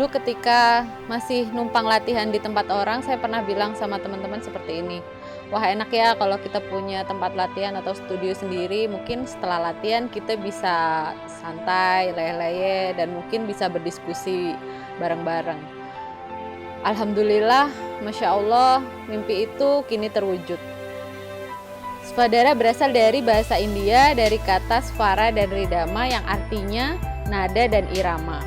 dulu ketika masih numpang latihan di tempat orang, saya pernah bilang sama teman-teman seperti ini. Wah, enak ya kalau kita punya tempat latihan atau studio sendiri, mungkin setelah latihan kita bisa santai, leye-leye, dan mungkin bisa berdiskusi bareng-bareng. Alhamdulillah, Masya Allah, mimpi itu kini terwujud. Swadara berasal dari bahasa India, dari kata swara dan ridama yang artinya nada dan irama.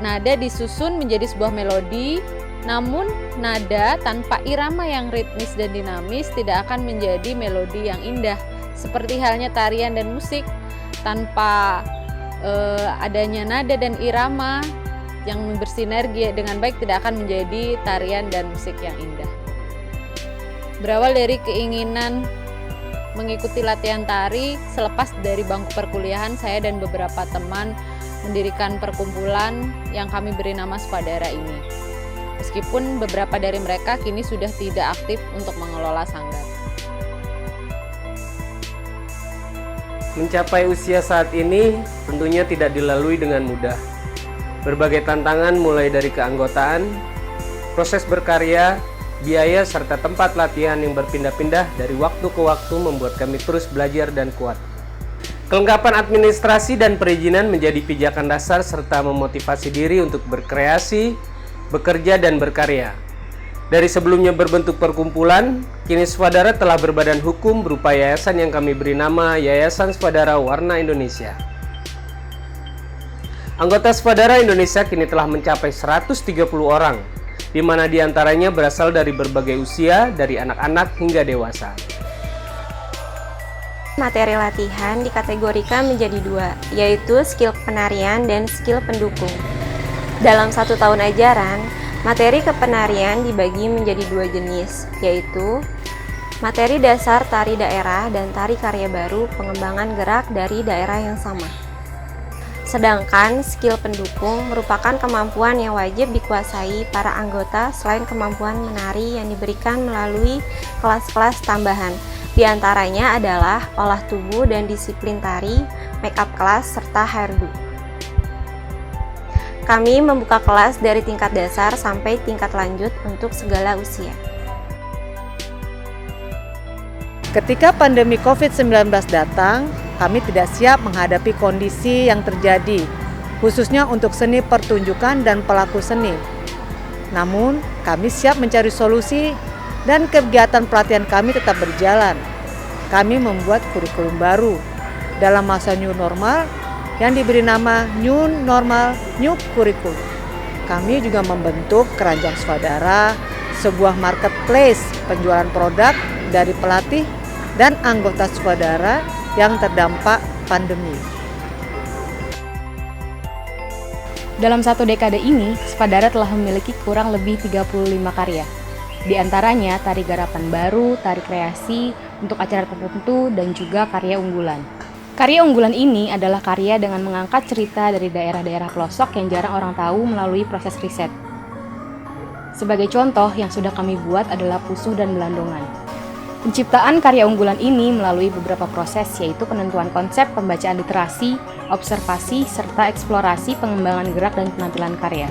Nada disusun menjadi sebuah melodi, namun nada tanpa irama yang ritmis dan dinamis tidak akan menjadi melodi yang indah. Seperti halnya tarian dan musik, tanpa adanya nada dan irama yang bersinergi dengan baik tidak akan menjadi tarian dan musik yang indah. Berawal dari keinginan mengikuti latihan tari, selepas dari bangku perkuliahan, saya dan beberapa teman mendirikan perkumpulan yang kami beri nama Swadara ini. Meskipun beberapa dari mereka kini sudah tidak aktif untuk mengelola sanggar. Mencapai usia saat ini tentunya tidak dilalui dengan mudah. Berbagai tantangan mulai dari keanggotaan, proses berkarya, biaya, serta tempat latihan yang berpindah-pindah dari waktu ke waktu membuat kami terus belajar dan kuat. Kelengkapan administrasi dan perizinan menjadi pijakan dasar serta memotivasi diri untuk berkreasi, bekerja, dan berkarya. Dari sebelumnya berbentuk perkumpulan, kini Swadara telah berbadan hukum berupa yayasan yang kami beri nama Yayasan Swadara Warna Indonesia. Anggota Swadara Indonesia kini telah mencapai 130 orang, di mana diantaranya berasal dari berbagai usia, dari anak-anak hingga dewasa. Materi latihan dikategorikan menjadi dua, yaitu skill penarian dan skill pendukung. Dalam 1 tahun ajaran, materi kepenarian dibagi menjadi 2 jenis, yaitu materi dasar tari daerah dan tari karya baru pengembangan gerak dari daerah yang sama. Sedangkan skill pendukung merupakan kemampuan yang wajib dikuasai para anggota selain kemampuan menari yang diberikan melalui kelas-kelas tambahan. Di antaranya adalah olah tubuh dan disiplin tari, make up kelas, serta hairdo. Kami membuka kelas dari tingkat dasar sampai tingkat lanjut untuk segala usia. Ketika pandemi COVID-19 datang, kami tidak siap menghadapi kondisi yang terjadi, khususnya untuk seni pertunjukan dan pelaku seni. Namun, kami siap mencari solusi dan kegiatan pelatihan kami tetap berjalan. Kami membuat kurikulum baru dalam masa new normal yang diberi nama New Normal New Curriculum. Kami juga membentuk Keranjang Swadara, sebuah marketplace penjualan produk dari pelatih dan anggota Swadara yang terdampak pandemi. Dalam 1 dekade ini, Swadara telah memiliki kurang lebih 35 karya. Di antaranya tari garapan baru, tari kreasi untuk acara tertentu, dan juga karya unggulan. Karya unggulan ini adalah karya dengan mengangkat cerita dari daerah-daerah pelosok yang jarang orang tahu melalui proses riset. Sebagai contoh, yang sudah kami buat adalah Pusuh dan Belandongan. Penciptaan karya unggulan ini melalui beberapa proses, yaitu penentuan konsep, pembacaan literasi, observasi, serta eksplorasi pengembangan gerak dan penampilan karya.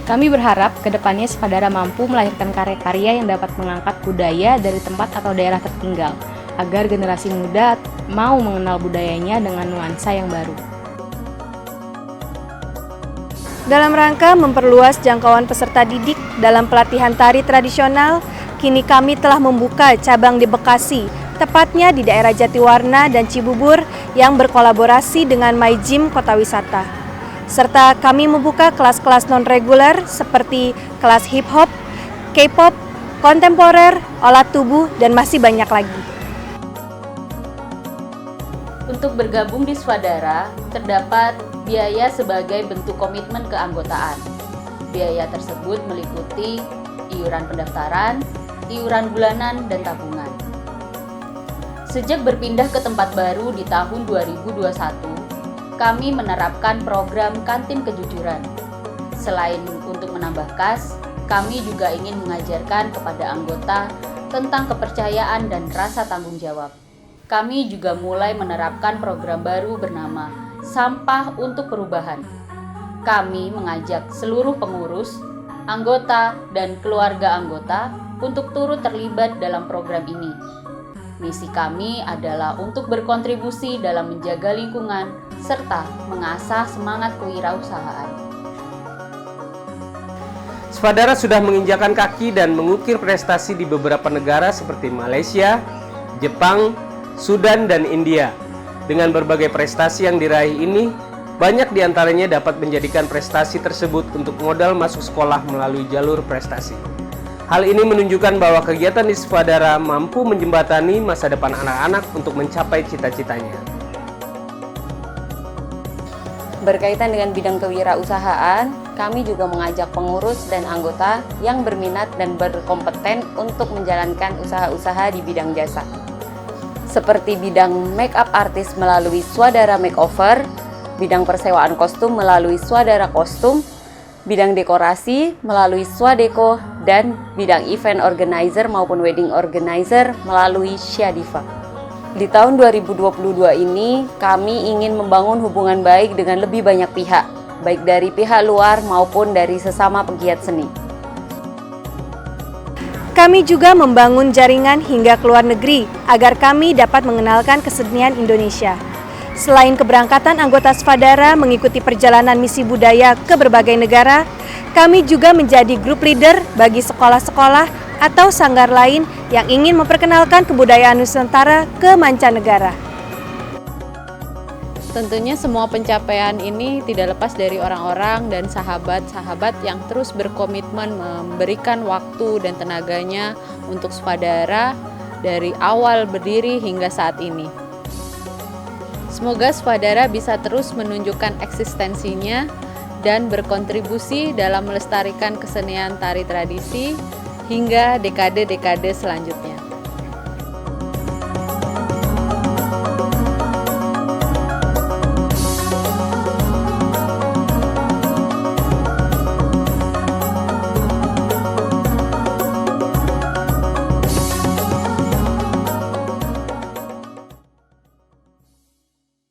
Kami berharap kedepannya Swadara mampu melahirkan karya-karya yang dapat mengangkat budaya dari tempat atau daerah tertinggal, agar generasi muda mau mengenal budayanya dengan nuansa yang baru. Dalam rangka memperluas jangkauan peserta didik dalam pelatihan tari tradisional, kini kami telah membuka cabang di Bekasi, tepatnya di daerah Jatiwarna dan Cibubur yang berkolaborasi dengan My Gym Kota Wisata. Serta kami membuka kelas-kelas non-reguler seperti kelas hip-hop, K-pop, kontemporer, olah tubuh, dan masih banyak lagi. Untuk bergabung di Swadara, terdapat biaya sebagai bentuk komitmen keanggotaan. Biaya tersebut meliputi iuran pendaftaran, iuran bulanan, dan tabungan. Sejak berpindah ke tempat baru di tahun 2021, kami menerapkan program kantin kejujuran. Selain untuk menambah kas, kami juga ingin mengajarkan kepada anggota tentang kepercayaan dan rasa tanggung jawab. Kami juga mulai menerapkan program baru bernama Sampah untuk Perubahan. kami mengajak seluruh pengurus, anggota, dan keluarga anggota untuk turut terlibat dalam program ini. Misi kami adalah untuk berkontribusi dalam menjaga lingkungan serta mengasah semangat kewirausahaan. Swadara sudah menginjakan kaki dan mengukir prestasi di beberapa negara seperti Malaysia, Jepang, Sudan, dan India. Dengan berbagai prestasi yang diraih ini, banyak diantaranya dapat menjadikan prestasi tersebut untuk modal masuk sekolah melalui jalur prestasi. Hal ini menunjukkan bahwa kegiatan di Swadara mampu menjembatani masa depan anak-anak untuk mencapai cita-citanya. Berkaitan dengan bidang kewirausahaan, kami juga mengajak pengurus dan anggota yang berminat dan berkompeten untuk menjalankan usaha-usaha di bidang jasa. Seperti bidang make-up artist melalui Swadara Makeover, bidang persewaan kostum melalui Swadara Kostum, bidang dekorasi melalui Swadeko, dan bidang event organizer maupun wedding organizer melalui Syadiva. Di tahun 2022 ini, kami ingin membangun hubungan baik dengan lebih banyak pihak, baik dari pihak luar maupun dari sesama pegiat seni. Kami juga membangun jaringan hingga ke luar negeri agar kami dapat mengenalkan kesenian Indonesia. Selain keberangkatan anggota Swadara mengikuti perjalanan misi budaya ke berbagai negara, kami juga menjadi grup leader bagi sekolah-sekolah atau sanggar lain yang ingin memperkenalkan kebudayaan Nusantara ke mancanegara. Tentunya semua pencapaian ini tidak lepas dari orang-orang dan sahabat-sahabat yang terus berkomitmen memberikan waktu dan tenaganya untuk Swadara dari awal berdiri hingga saat ini. Semoga Swadara bisa terus menunjukkan eksistensinya dan berkontribusi dalam melestarikan kesenian tari tradisi hingga dekade-dekade selanjutnya.